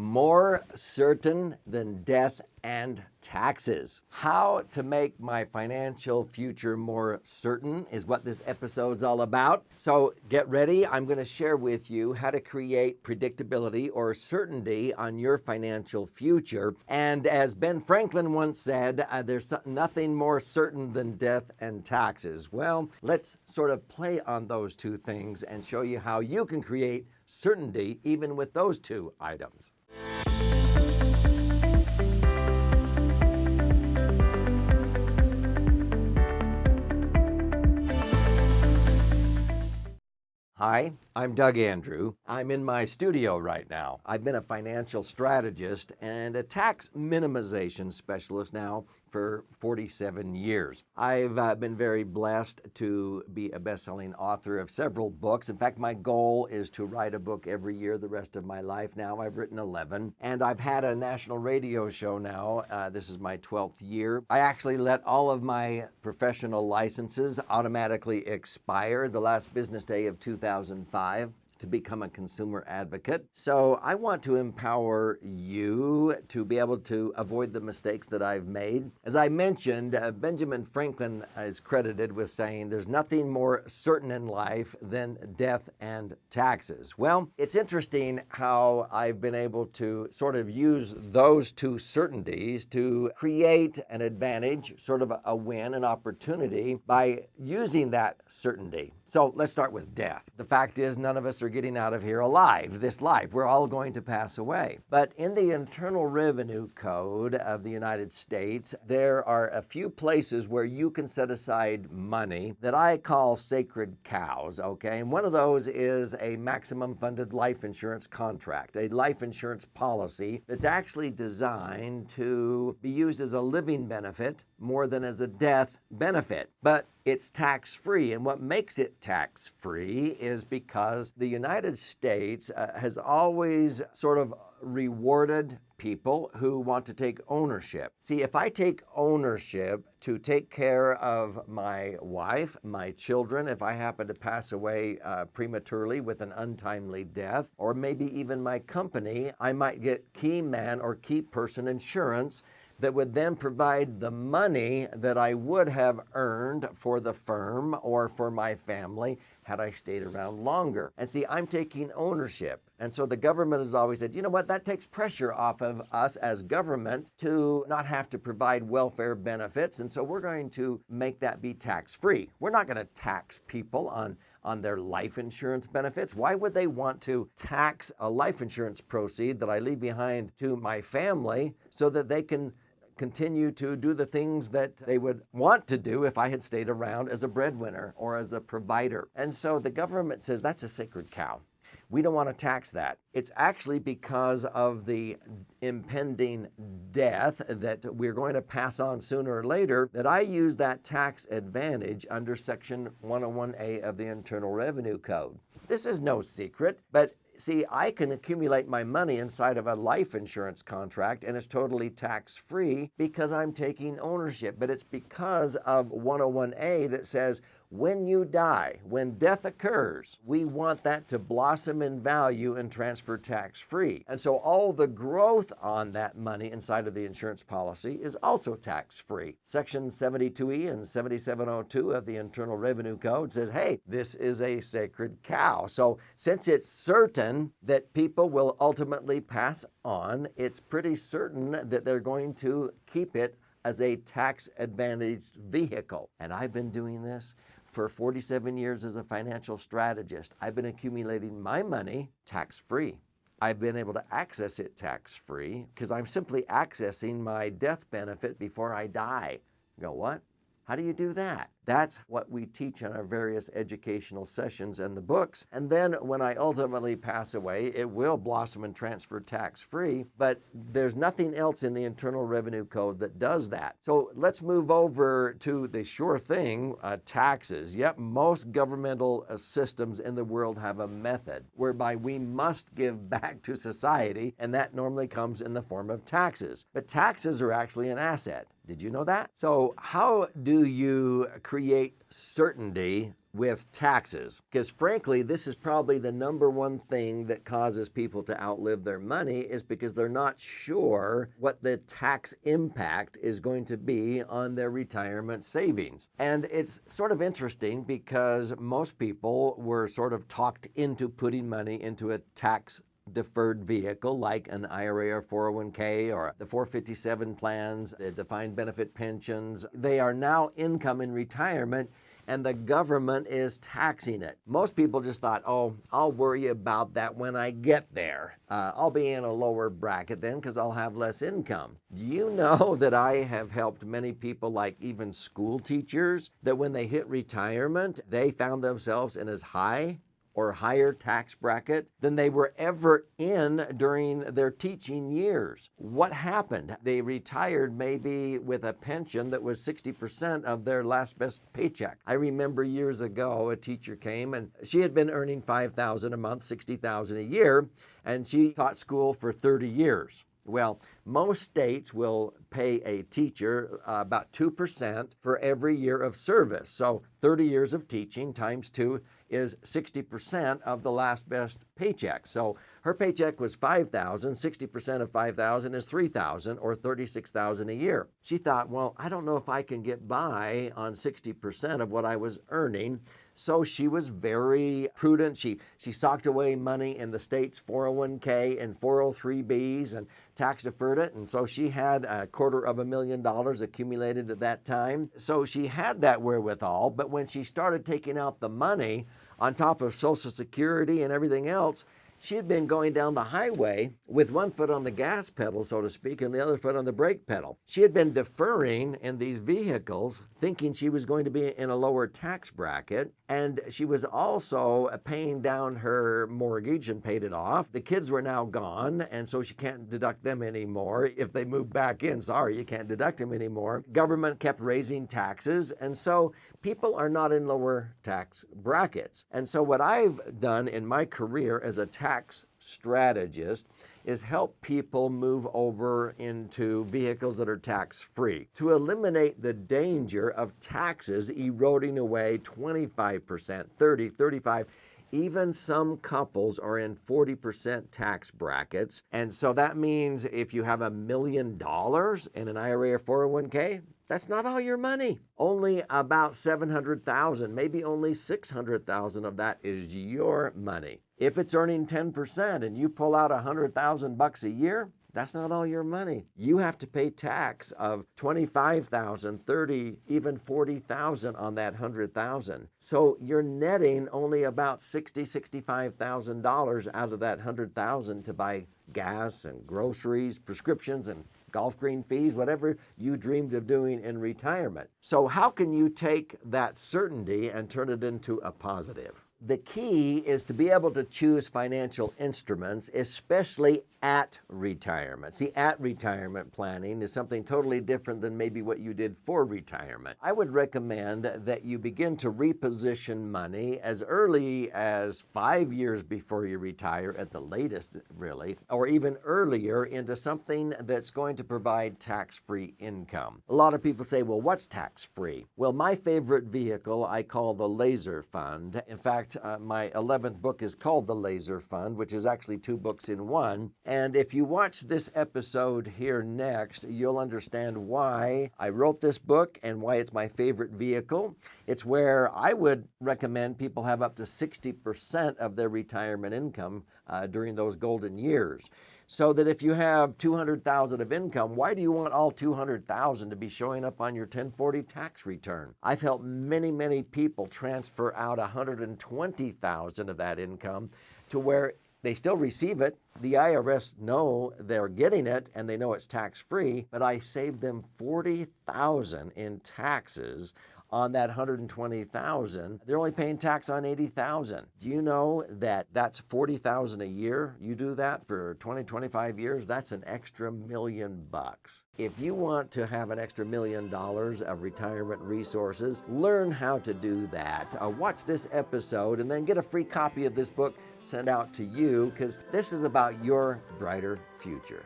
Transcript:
more certain than death and taxes. How to make my financial future more certain is what this episode's all about. So get ready. I'm going to share with you how to create predictability or certainty on your financial future. And as Ben Franklin once said, there's nothing more certain than death and taxes. Well, let's sort of play on those two things and show you how you can create certainty even with those two items. Hi, I'm Doug Andrew. I'm in my studio right now. I've been a financial strategist and a tax minimization specialist now for 47 years. I've been very blessed to be a best-selling author of several books. In fact, my goal is to write a book every year the rest of my life. Now I've written 11, and I've had a national radio show now. This is my 12th year. I actually let all of my professional licenses automatically expire the last business day of 2005 to become a consumer advocate. So I want to empower you to be able to avoid the mistakes that I've made. As I mentioned, Benjamin Franklin is credited with saying there's nothing more certain in life than death and taxes. Well, it's interesting how I've been able to sort of use those two certainties to create an advantage, sort of a win, an opportunity by using that certainty. So let's start with death. The fact is, none of us are getting out of here alive, this life. We're all going to pass away. But in the Internal Revenue Code of the United States, there are a few places where you can set aside money that I call sacred cows, okay? And one of those is a maximum funded life insurance contract, a life insurance policy that's actually designed to be used as a living benefit more than as a death benefit. But it's tax-free, and what makes it tax-free is because the United States has always sort of rewarded people who want to take ownership. See, if I take ownership to take care of my wife, my children, if I happen to pass away prematurely with an untimely death, or maybe even my company, I might get key man or key person insurance that would then provide the money that I would have earned for the firm or for my family had I stayed around longer. And see, I'm taking ownership. And so the government has always said, you know what, that takes pressure off of us as government to not have to provide welfare benefits. And so we're going to make that be tax-free. We're not going to tax people on their life insurance benefits. Why would they want to tax a life insurance proceed that I leave behind to my family so that they can continue to do the things that they would want to do if I had stayed around as a breadwinner or as a provider? And so the government says that's a sacred cow. We don't want to tax that. It's actually because of the impending death that we're going to pass on sooner or later that I use that tax advantage under Section 101A of the Internal Revenue Code. This is no secret, but see, I can accumulate my money inside of a life insurance contract and it's totally tax-free because I'm taking ownership. But it's because of 101A that says when you die, when death occurs, we want that to blossom in value and transfer tax-free. And so all the growth on that money inside of the insurance policy is also tax-free. Section 72E and 7702 of the Internal Revenue Code says, hey, this is a sacred cow. So since it's certain that people will ultimately pass on, it's pretty certain that they're going to keep it as a tax-advantaged vehicle. And I've been doing this for 47 years as a financial strategist. I've been accumulating my money tax-free. I've been able to access it tax-free because I'm simply accessing my death benefit before I die. You go, what? How do you do that? That's what we teach in our various educational sessions and the books. And then when I ultimately pass away, it will blossom and transfer tax-free, but there's nothing else in the Internal Revenue Code that does that. So let's move over to the sure thing, taxes. Yep, most governmental systems in the world have a method whereby we must give back to society, and that normally comes in the form of taxes. But taxes are actually an asset. Did you know that? So how do you create certainty with taxes, because frankly, this is probably the number one thing that causes people to outlive their money, is because they're not sure what the tax impact is going to be on their retirement savings. And it's sort of interesting because most people were sort of talked into putting money into a tax deferred vehicle like an IRA or 401k or the 457 plans, the defined benefit pensions. They are now income in retirement, and the government is taxing it. Most people just thought, oh, I'll worry about that when I get there. I'll be in a lower bracket then because I'll have less income. You know that I have helped many people, like even school teachers, that when they hit retirement, they found themselves in as high or higher tax bracket than they were ever in during their teaching years. What happened? They retired maybe with a pension that was 60% of their last best paycheck. I remember years ago, a teacher came and she had been earning $5,000 a month, $60,000 a year, and she taught school for 30 years. Well, most states will pay a teacher about 2% for every year of service. So 30 years of teaching times 2 is 60% of the last best paycheck. So her paycheck was $5,000, 60% of $5,000 is $3,000 or $36,000 a year. She thought, well, I don't know if I can get by on 60% of what I was earning. So she was very prudent. She socked away money in the state's 401k and 403bs and tax deferred it. And so she had $250,000 accumulated at that time. So she had that wherewithal. But when she started taking out the money on top of Social Security and everything else, she had been going down the highway with one foot on the gas pedal, so to speak, and the other foot on the brake pedal. She had been deferring in these vehicles, thinking she was going to be in a lower tax bracket, and she was also paying down her mortgage and paid it off. The kids were now gone, and so she can't deduct them anymore. If they move back in, sorry, you can't deduct them anymore. Government kept raising taxes, and so people are not in lower tax brackets. And so what I've done in my career as a tax strategist is help people move over into vehicles that are tax-free to eliminate the danger of taxes eroding away 25%, 30, 35. Even some couples are in 40% tax brackets. And so that means if you have $1 million in an IRA or 401k, that's not all your money. Only about $700,000, maybe only $600,000 of that is your money. If it's earning 10% and you pull out $100,000 a year, that's not all your money. You have to pay tax of $25,000, $30,000, even $40,000 on that $100,000. So you're netting only about $60,000, $65,000 out of that $100,000 to buy gas and groceries, prescriptions, and golf green fees, whatever you dreamed of doing in retirement. So how can you take that certainty and turn it into a positive? The key is to be able to choose financial instruments, especially at retirement. See, at retirement planning is something totally different than maybe what you did for retirement. I would recommend that you begin to reposition money as early as 5 years before you retire, at the latest, really, or even earlier, into something that's going to provide tax-free income. A lot of people say, well, what's tax-free? Well, my favorite vehicle I call the Laser Fund. In fact, my 11th book is called The Laser Fund, which is actually 2 books in one. And if you watch this episode here next, you'll understand why I wrote this book and why it's my favorite vehicle. It's where I would recommend people have up to 60% of their retirement income during those golden years. So that if you have $200,000 of income, why do you want all $200,000 to be showing up on your 1040 tax return? I've helped many, many people transfer out $120,000 of that income to where they still receive it. The IRS know they're getting it and they know it's tax-free, but I saved them $40,000 in taxes on that $120,000. They're only paying tax on $80,000. Do you know that that's $40,000 a year? You do that for 20, 25 years, that's an extra $1 million. If you want to have an extra $1 million of retirement resources, learn how to do that. Watch this episode and then get a free copy of this book sent out to you, because this is about your brighter future.